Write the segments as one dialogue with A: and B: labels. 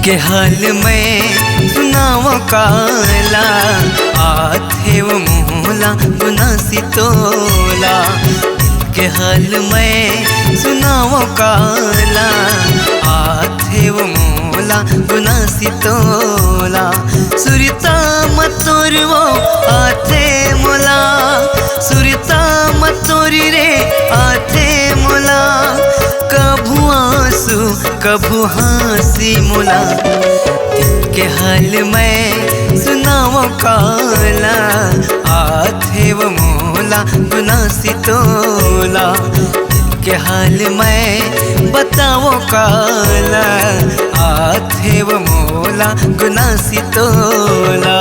A: के हाल में सुनाव काला आथे वो मोला गुनासी तोला। के हाल में सुनाव काला आथे वो मोला गुनासी तोला। सुरता मतोर वो आथे मोला, सुरता मतोरी रे आथे मोला। कभू आंसू कभू हंसी मोला। के हाल में सुनाव काला आथे वो मोला गुनासी तोला। के हाल में बताओ काला आथे वो मोला गुनासी तोला।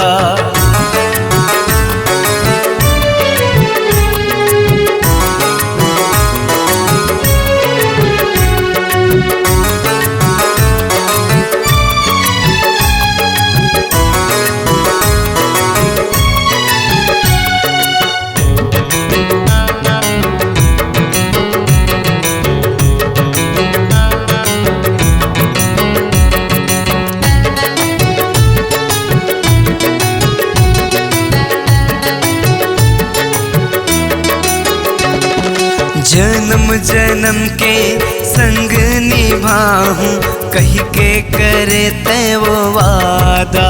A: जन्म जन्म के संग निभाऊं कही के करे तय वो वादा।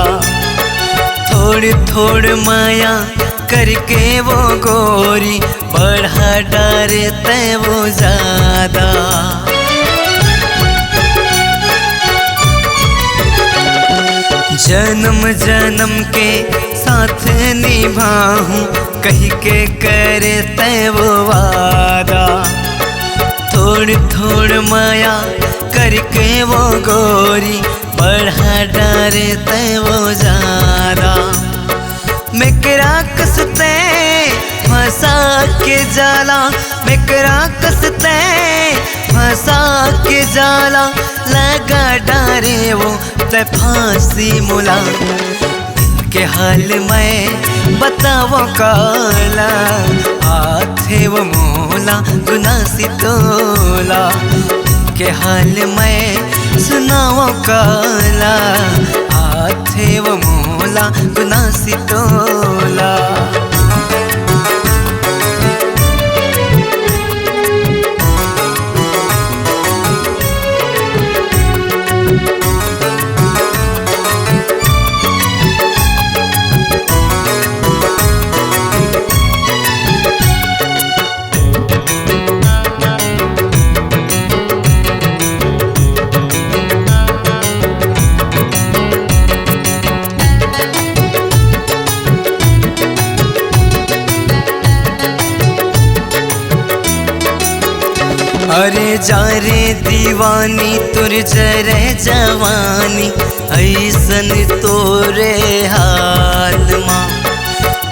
A: थोड़ी थोड़ी माया करके वो गोरी बढ़ा डारे तय वो ज्यादा। जन्म जन्म के साथ निभाऊं कही के करे तय वो वादा। थोड़ी थोड़ी माया करके वो गोरी बढ़ा डारे तय वो ज्यादा। मेकरा कसते फंसा के जाला, मेकरा कसते फंसा के जाला। लगा डारे वो तय फांसी मोला। के हाल में बताओ काला आथे वो मोला गुनासी तोला। के हाल में सुनाओ काला आथे वो मोला गुनासी तोला। अरे जा रे दीवानी तुर जरे जवानी ऐसन तोरे हाल माँ।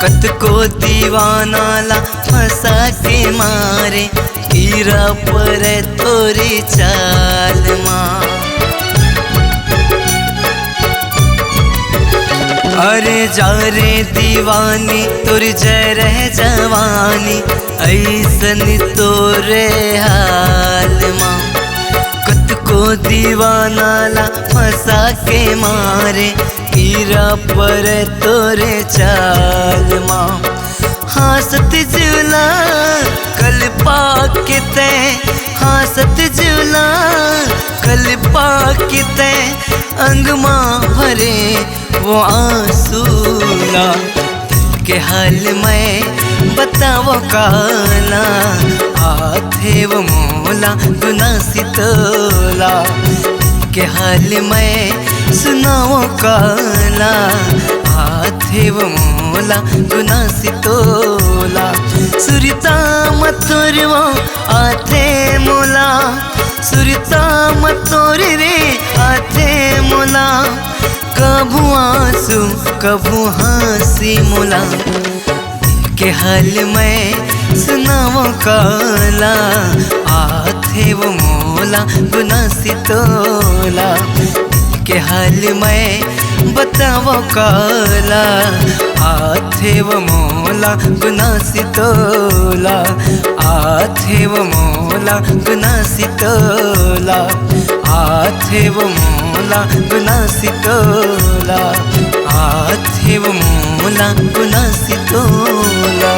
A: कत को दीवाना ला फंसा के मारे कीरा पर तोरी चाल माँ। अरे जा रे दीवानी तुर जरे जवानी ऐसन तोरे हाल माँ। कत को दीवाना ला फंसा के मारे कीरा पर तोरे चाल माँ। हंसत जुला कल पाके तय, हंसत जुला कल पाके तय। अंग माँ भरे वो आंसूला। के हाल में बताओ काला आथे वो मोला गुनासी तोला। के हाल में सुनाओ काला आथे वो मोला गुनासी तोला। सुरता मतोर वो आथे मोला, सुरता मतोर रे आथे मोला। कभू आंसू कभू हंसी मोला। के हाल में सुनाओ काला आथे वो मोला गुनासी तोला। के हाल में बताओ काला आथे वो मोला गुनासी तोला। आथे वो मोला गुनासी तोला। आथे वो मोला मोला गुनासी तोला, हाथ वो मोला गुनासी तोला।